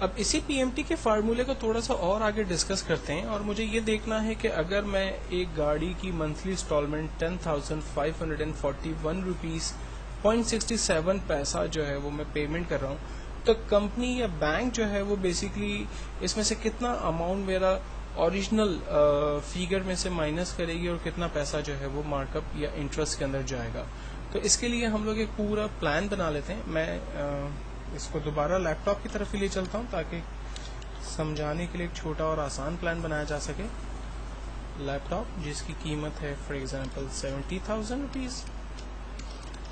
अब इसी पीएमटी के फार्मूले को थोड़ा सा और आगे डिस्कस करते हैं, और मुझे ये देखना है कि अगर मैं एक गाड़ी की मंथली इंस्टॉलमेंट 10,541 रुपीज़ 0.67 पैसा जो है वो मैं पेमेंट कर रहा हूँ, तो कंपनी या बैंक जो है वो बेसिकली इसमें से कितना अमाउंट मेरा ओरिजिनल फिगर में से माइनस करेगी और कितना पैसा जो है वो मार्कअप या इंटरेस्ट के अंदर जाएगा। तो इसके लिए हम लोग एक पूरा प्लान बना लेते हैं। मैं इसको दोबारा लैपटॉप की तरफ ही ले चलता हूँ ताकि समझाने के लिए एक छोटा और आसान प्लान बनाया जा सके। लैपटॉप जिसकी कीमत है for example 70,000 rupees,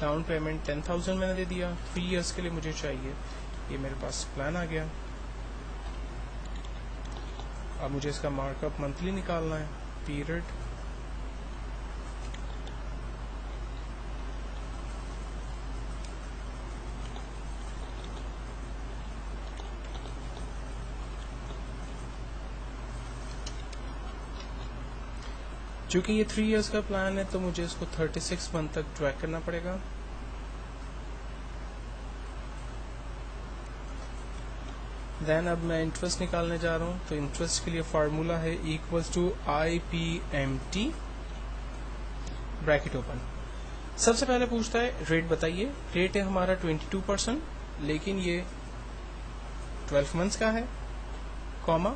down payment 10,000 मैंने दे दिया, 3 इयर्स के लिए मुझे चाहिए। ये मेरे पास प्लान आ गया। अब मुझे इसका मार्कअप मंथली निकालना है, पीरियड चूंकि ये 3 इयर्स का प्लान है तो मुझे इसको 36 मंथ तक ट्रैक करना पड़ेगा। देन अब मैं इंटरेस्ट निकालने जा रहा हूँ, तो इंटरेस्ट के लिए फार्मूला है equals to IPMT bracket open. सबसे पहले पूछता है रेट बताइए। रेट है हमारा 22%, लेकिन ये 12 मंथ्स का है, कॉमा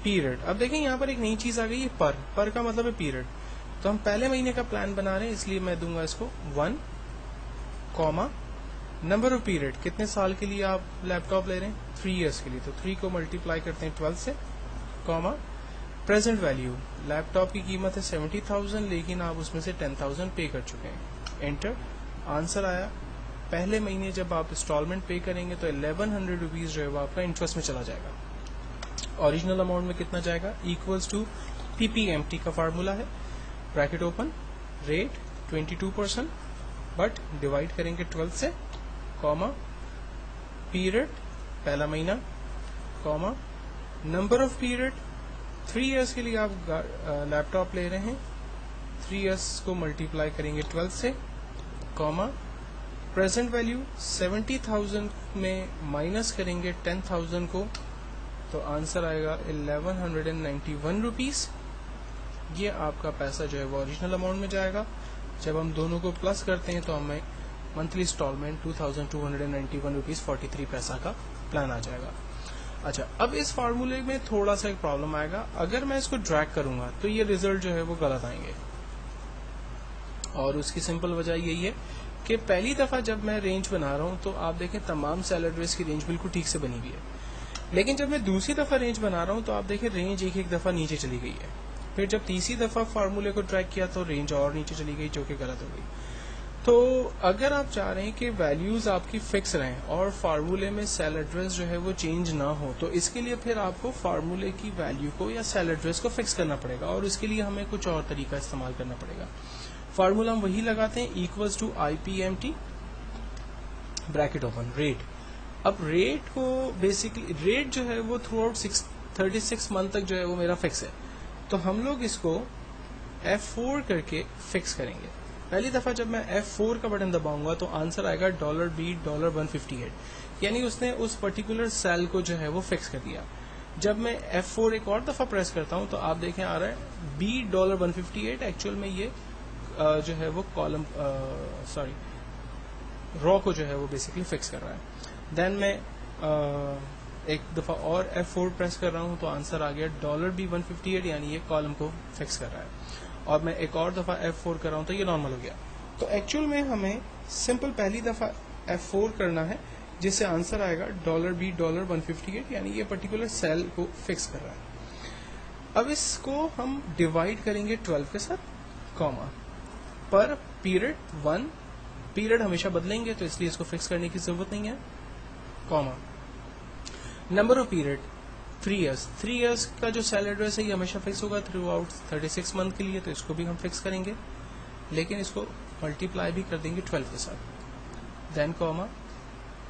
पीरियड। अब देखें यहाँ पर एक नई चीज आ गई है, पर का मतलब है पीरियड। तो हम पहले महीने का प्लान बना रहे हैं, इसलिए मैं दूंगा इसको 1, कॉमा नंबर ऑफ पीरियड, कितने साल के लिए आप लैपटॉप ले रहे हैं, 3 इयर्स के लिए, तो 3 को मल्टीप्लाई करते हैं 12 से, कॉमा प्रेजेंट वैल्यू, लैपटॉप की कीमत है 70,000 लेकिन आप उसमें से 10,000 पे कर चुके हैं, एंटर। आंसर आया। पहले महीने जब आप इंस्टॉलमेंट पे करेंगे तो 1100 रुपीज जो है वो आपका इंटरेस्ट में चला जाएगा। ओरिजिनल अमाउंट में कितना जाएगा, इक्वल्स टू PPMT का फार्मूला है, bracket open, rate 22%, but divide करेंगे 12 से, कॉमा पीरियड पहला महीना, comma number of period, 3 years के लिए आप लैपटॉप ले रहे हैं, 3 इयर्स को मल्टीप्लाई करेंगे 12 से, कॉमा प्रेजेंट वैल्यू 70,000 में माइनस करेंगे 10,000 को, तो आंसर आएगा 1191 रुपीज। ये आपका पैसा जो है वो ओरिजिनल अमाउंट में जाएगा। जब हम दोनों को प्लस करते हैं तो हमें मंथली इंस्टॉलमेंट 2,291 रुपीज 43 पैसा का प्लान आ जाएगा। अच्छा, अब इस फार्मूले में थोड़ा सा एक प्रॉब्लम आएगा। अगर मैं इसको ड्रैग करूंगा तो ये रिजल्ट जो है वो गलत आएंगे, और उसकी सिंपल वजह यही है कि पहली दफा जब मैं रेंज बना रहा हूं तो आप देखें तमाम सेल एड्रेस की रेंज बिल्कुल ठीक से बनी हुई है, लेकिन जब मैं दूसरी दफा रेंज बना रहा हूं तो आप देखें रेंज एक दफा नीचे चली गई है। फिर जब तीसरी दफा फार्मूले को ट्रैक किया तो रेंज और नीचे चली गई, जो कि गलत हो गई। तो अगर आप चाह रहे हैं कि वैल्यूज आपकी फिक्स रहें और फार्मूले में सेल एड्रेस जो है वो चेंज ना हो, तो इसके लिए फिर आपको फार्मूले की वैल्यू को या सेल एड्रेस को फिक्स करना पड़ेगा, और इसके लिए हमें कुछ और तरीका इस्तेमाल करना पड़ेगा। फार्मूला हम वही लगाते हैं, equals to IPMT bracket open, rate. अब रेट को बेसिकली रेट जो है वो थ्रू आउट 36 मंथ तक जो है वो मेरा फिक्स है, तो हम लोग इसको F4 करके फिक्स करेंगे। पहली दफा जब मैं F4 का बटन दबाऊंगा तो आंसर आएगा $B$158, यानी उसने उस पर्टिकुलर सेल को जो है वो फिक्स कर दिया। जब मैं F4 एक और दफा प्रेस करता हूं तो आप देखें आ रहा है $B$158, एक्चुअल में ये जो है वो कॉलम रॉ को जो है वो बेसिकली फिक्स कर रहा है। देन मैं एक दफा और F4 प्रेस कर रहा हूं तो आंसर आ गया $B158, यानी ये कॉलम को फिक्स कर रहा है। और मैं एक और दफा F4 कर रहा हूं तो ये नॉर्मल हो गया। तो एक्चुअल में हमें सिंपल पहली दफा F4 करना है, जिससे आंसर आएगा $B158, यानी ये पर्टिकुलर सेल को फिक्स कर रहा है। अब इसको हम डिवाइड करेंगे 12 के साथ, कॉमा पर पीरियड 1, पीरियड हमेशा बदलेंगे तो इसलिए इसको फिक्स करने की जरूरत नहीं है, comma number of period 3 years. 3 years का जो सेल एड्रेस है ये हमेशा फिक्स होगा थ्रू आउट 36 मंथ के लिए, तो इसको भी हम फिक्स करेंगे, लेकिन इसको मल्टीप्लाई भी कर देंगे 12 के साथ। देन कॉमा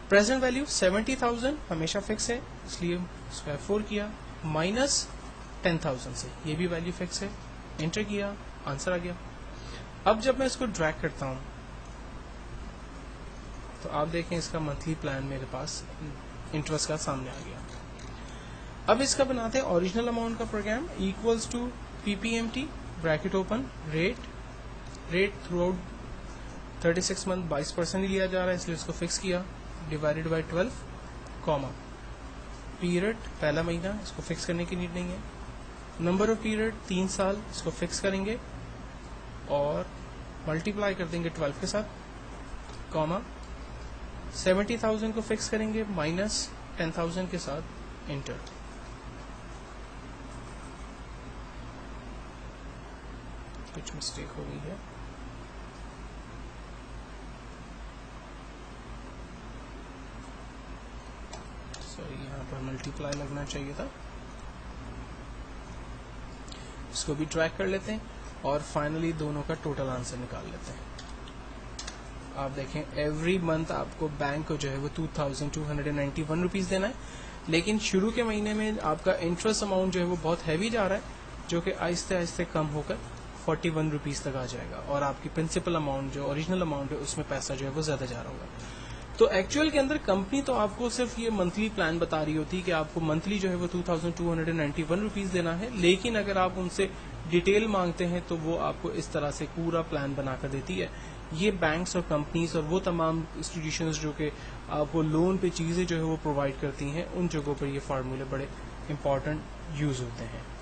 प्रेजेंट वैल्यू 70,000 हमेशा फिक्स है, इसलिए इसको F4 किया, माइनस 10,000 से, ये भी वैल्यू फिक्स है, एंटर किया, आंसर आ गया। अब जब मैं इसको ड्रैग करता हूं तो आप देखें इसका मंथली प्लान मेरे पास इंटरेस्ट का सामने आ गया। अब इसका बनाते हैं ओरिजिनल अमाउंट का program equals to PPMT bracket open rate throughout 36 month 22% ही लिया जा रहा है इसलिए उसको फिक्स किया डिवाइडेड बाय 12 कॉमा पीरियड पहला महीना इसको फिक्स करने की नीड नहीं है नंबर ऑफ पीरियड 3 साल इसको फिक्स करेंगे और मल्टीप्लाई कर देंगे 12 के साथ कॉमा 70,000 को फिक्स करेंगे माइनस 10,000 के साथ इंटर कुछ मिस्टेक हो गई है सॉरी यहाँ पर मल्टीप्लाई लगना चाहिए था इसको भी ट्रैक कर लेते हैं और फाइनली दोनों का टोटल आंसर निकाल लेते हैं आप देखें एवरी मंथ आपको बैंक को जो है वो 2,291 रुपीज़ देना है लेकिन शुरू के महीने में आपका इंटरेस्ट अमाउंट जो है वो बहुत हैवी जा रहा है जो कि आहिस्ते आहिस्ते कम होकर 41 रुपीज़ तक आ जाएगा और आपकी प्रिंसिपल अमाउंट जो ओरिजिनल अमाउंट है उसमें पैसा जो है वो ज़्यादा जा रहा होगा तो एक्चुअल के अंदर कंपनी तो आपको सिर्फ ये मंथली प्लान बता रही होती है कि आपको मंथली जो है वो 2,291 रुपीज़ देना है लेकिन अगर आप उनसे डिटेल मांगते हैं तो वो आपको इस तरह से पूरा प्लान बनाकर देती है ये बैंक्स और कंपनीज और वो तमाम इंस्टीट्यूशंस जो कि आपको लोन पे चीज़ें जो है वो प्रोवाइड करती हैं उन जगहों पर ये फार्मूले बड़े इंपॉर्टेंट यूज़ होते हैं